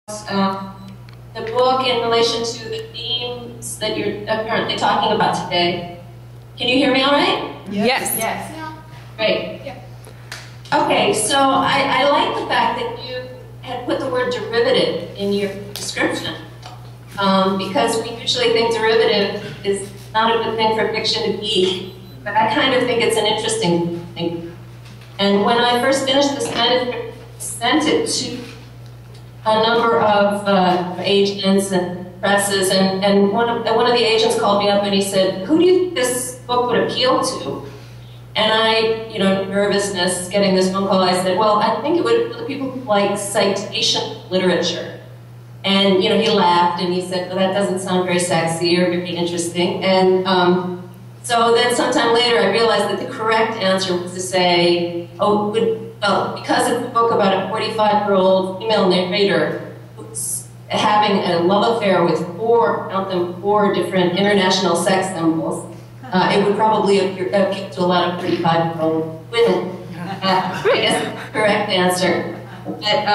the book in relation to the themes that you're currently talking about today. Can you hear me all right? Yes. Yes. Great. Yeah. Okay, so I like the fact that you had put the word derivative in your description, because we usually think derivative is not a good thing for fiction to be, but I kind of think it's an interesting thing. And when I first finished this manuscript, I sent it to a number of agents and presses, and one of the agents called me up and he said, "Who do you think this book would appeal to?" And I, nervousness, getting this phone call, I said, well, I think it would appeal to people who like citation literature. And, he laughed and he said, well, that doesn't sound very sexy or very interesting. And so then sometime later I realized that the correct answer was to say, well, because it's a book about a 45-year-old female narrator who's having a love affair with four different international sex symbols, it would probably appeal to a lot of 35-year-old women. I guess that's the correct answer. But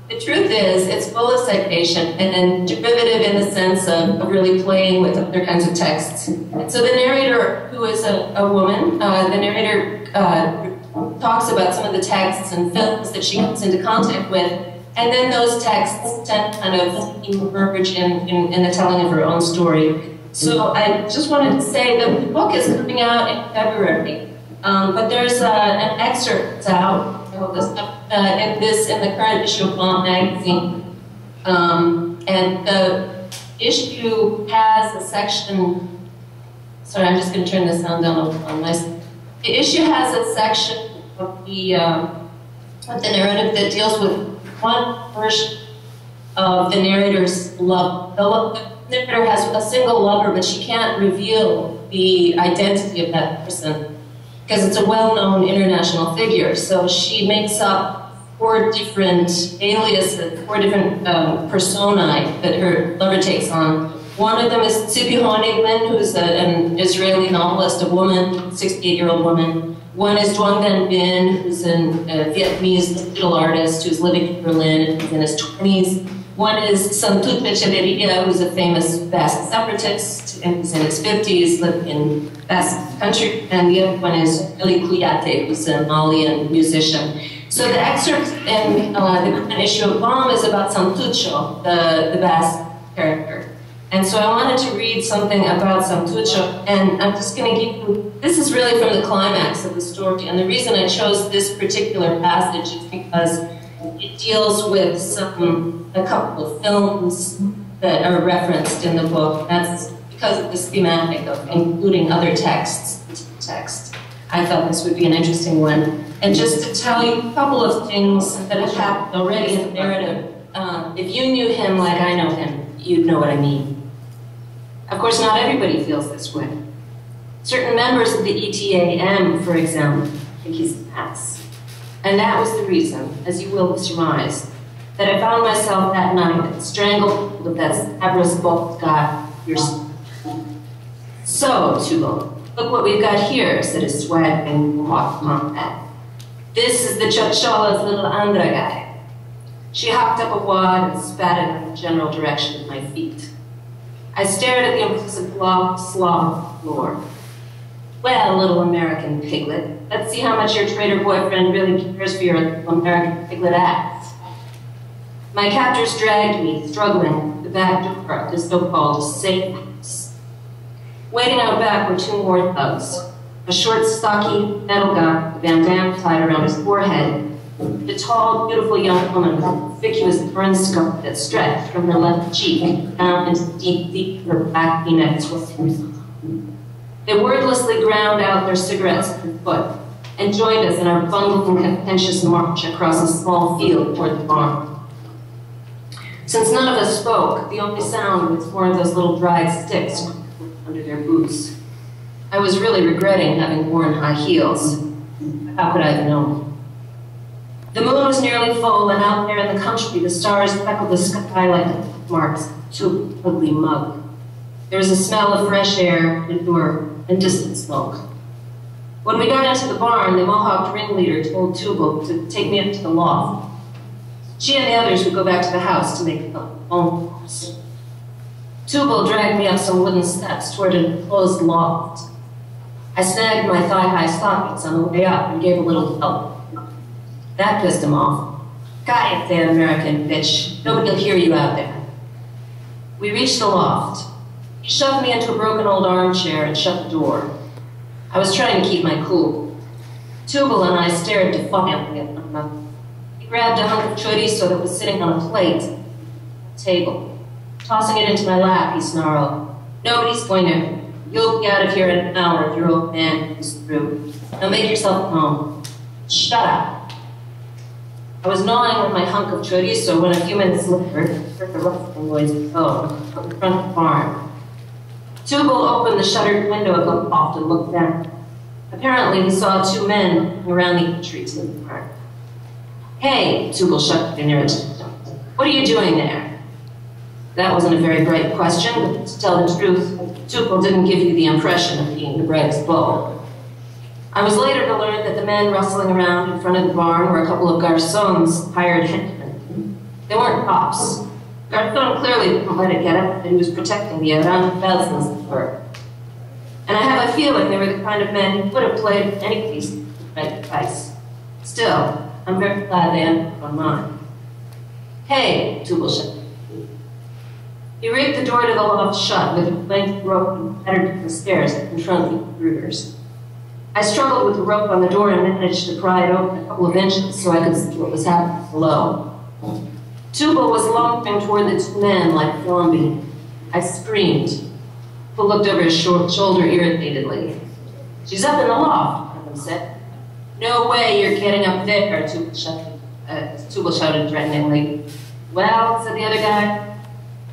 the truth is, it's full of citation and derivative in the sense of really playing with other kinds of texts. And so the narrator, who is a woman, the narrator talks about some of the texts and films that she comes into contact with, and then those texts tend to kind of emerge in the telling of her own story. So I just wanted to say that the book is coming out in February, but there's an excerpt out in the current issue of Bomb magazine, and the issue has a section. Sorry, I'm just going to turn the sound down on my. The issue has a section of the narrative that deals with one version of the narrator's love. The narrator has a single lover, but she can't reveal the identity of that person because it's a well-known international figure. So she makes up 4 different aliases, 4 different personae that her lover takes on. One of them is Tzipi Honigman, who's an Israeli novelist, a woman, 68-year-old woman. One is Duong Van Binh, who's a Vietnamese digital artist who's living in Berlin and in his 20s. One is Santut Pecheveria, who's a famous Basque separatist, and he's in his 50s, living in Basque country. And the other one is Eli Kuyate, who's a Malian musician. So the excerpt in the current issue of Bomb is about Santucho, the Basque character. And so I wanted to read something about Santucho, and I'm just going to give you, this is really from the climax of the story, and the reason I chose this particular passage is because it deals with a couple of films that are referenced in the book. That's because of this thematic of including other texts into the text. I thought this would be an interesting one. And just to tell you a couple of things that have happened already in the narrative, if you knew him like I know him, you'd know what I mean. Of course, not everybody feels this way. Certain members of the ETAM, for example, think he's an ass. And that was the reason, as you will surmise, that I found myself that night strangled with that Sabras Bokka yourself. So, Tulo, look what we've got here, said a swaggering walk combat. This is the Chachola's little Andra guy. She hopped up a wad and spat it in the general direction of my feet. I stared at the implicit slob floor. Well, little American piglet, let's see how much your traitor boyfriend really cares for your little American piglet ass. My captors dragged me, struggling, to the back door of the so-called safe house. Waiting out back were 2 more thugs. A short, stocky metal guy with a bandana tied around his forehead, a tall, beautiful young woman with a conspicuous burn scar that stretched from her left cheek down into the deep of her black v-neck sweaters. They wordlessly ground out their cigarettes at her foot and joined us in our bundled and contentious march across a small field toward the barn. Since none of us spoke, the only sound was more of those little dried sticks under their boots. I was really regretting having worn high heels. How could I have known? The moon was nearly full, and out there in the country, the stars speckled the sky like marks to a ugly mug. There was a smell of fresh air, manure, and distant smoke. When we got into the barn, the Mohawk ringleader told Tubal to take me up to the loft. She and the others would go back to the house to make phone calls. Tubal dragged me up some wooden steps toward an enclosed loft. I snagged my thigh-high stockings on the way up and gave a little help. That pissed him off. Cállate, American bitch. Nobody will hear you out there. We reached the loft. He shoved me into a broken old armchair and shut the door. I was trying to keep my cool. Tubal and I stared defiantly at one another. He grabbed a hunk of chorizo that was sitting on a plate at the table. Tossing it into my lap, he snarled, "Nobody's going to. You'll be out of here in an hour if your old man comes through. Now make yourself at home. Shut up." I was gnawing on my hunk of chorizo when a few minutes later, I heard the rustling noise of phone from the front of the barn. Tubal opened the shuttered window of the loft and looked down. Apparently, he saw two men looking around the entries in the barn. "Hey," Tubal shouted in irritation. "What are you doing there?" That wasn't a very bright question, but to tell the truth, Tubal didn't give you the impression of being the brightest bulb. I was later to learn that the men rustling around in front of the barn were a couple of garçons, hired henchmen. They weren't cops. Garçon clearly didn't let it get up that he was protecting the Aran Belsen's work. And I have a feeling they were the kind of men who would have played any piece with the right device. Still, I'm very glad they ended up on mine. "Hey," Tubal shouted. He rigged the door to the loft shut with a length rope and headed to the stairs to confront the intruders. I struggled with the rope on the door and managed to pry it open a couple of inches so I could see what was happening below. Tubal was lumbering toward the two men like a zombie. I screamed. Tubal looked over his shoulder irritatedly. "She's up in the loft," one of them said. "No way you're getting up there," Tubal shouted threateningly. "Well," said the other guy,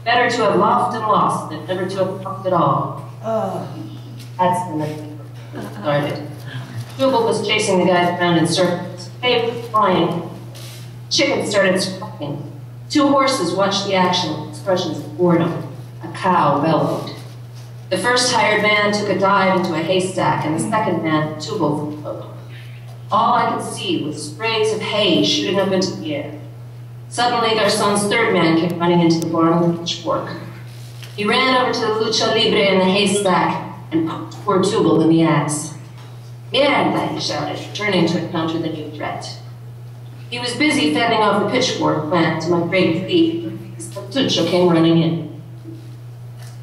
"better to have lost and lost than never to have lost at all." That's when the started. Tubal was chasing the guys around in circles. Hay was flying. Chickens started squawking. Two horses watched the action with expressions of boredom. A cow bellowed. The first hired man took a dive into a haystack, and the second man, Tubal, followed. All I could see was sprays of hay shooting up into the air. Suddenly, Garçon's third man came running into the barn with a pitchfork. He ran over to the lucha libre in the haystack and poked poor Tubal in the ass. "Mierda," he shouted, turning to encounter the new threat. He was busy fending off the pitchfork when, to my great relief, Santucho came running in.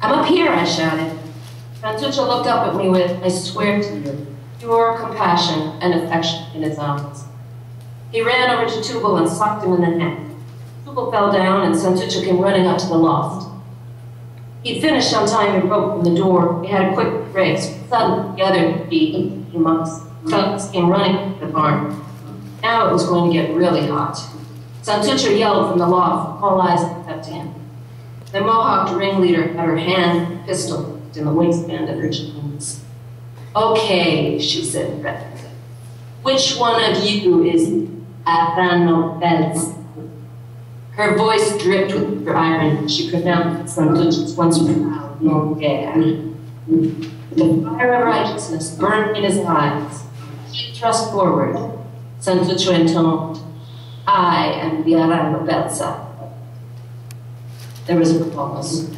"I'm up here," I shouted. Santucho looked up at me with, I swear to you, pure compassion and affection in his eyes. He ran over to Tubal and socked him in the neck. Tubal fell down and Santucho came running up to the loft. He'd finished untying the rope from the door. We had a quick break. Suddenly, the other three monks came running to the barn. Now it was going to get really hot. Santucho yelled from the loft. All eyes looked up to him. The Mohawked ringleader had her hand pistol in the waistband of her jeans. "Okay," she said threateningly. "Which one of you is Arano Belz?" Her voice dripped with her irony. She pronounced Santucho's once proud long hair. The fire of righteousness burned in his eyes. She thrust forward. Santucho intoned, "I am the Arano Belza." There was a pause.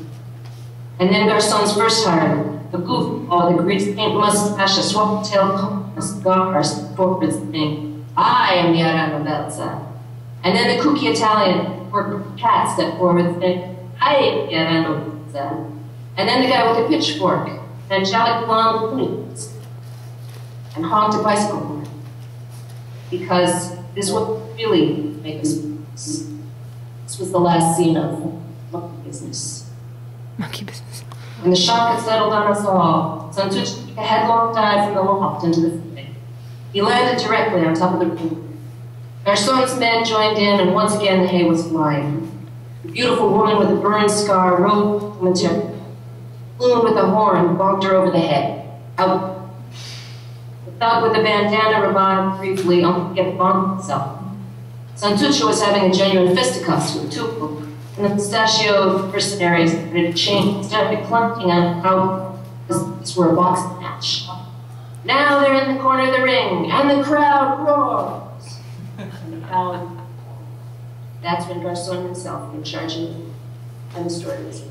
And then Garçon's first hireman, the goofball, the grease paint mustache, a swallow-tailed comb, a cigar, forward saying, "I am the Arano Belza." And then the kooky Italian worker cat stepped forward saying, "I am the Arano Belza." And then the guy with the pitchfork, and angelic blonde ponies, and honked a bicycle horn. Because this would really make us famous. This was the last scene of Monkey Business. Monkey Business. When the shock had settled on us all, Santucho took a headlong dive from the loft into the fray. He landed directly on top of the roof. Garçon's men joined in, and once again the hay was flying. The beautiful woman with the burn scar rose from the chair. Balloon with a horn bonked her over the head. Out. The thug with the bandana revived briefly, only to get bonked himself. Santucho was having a genuine fisticuffs with Tubal, and the pistachio mercenaries started to change, started clunking on how this were a boxing match. Now they're in the corner of the ring, and the crowd roars. And the crowd That's when Garcon himself would charge you unrestored music.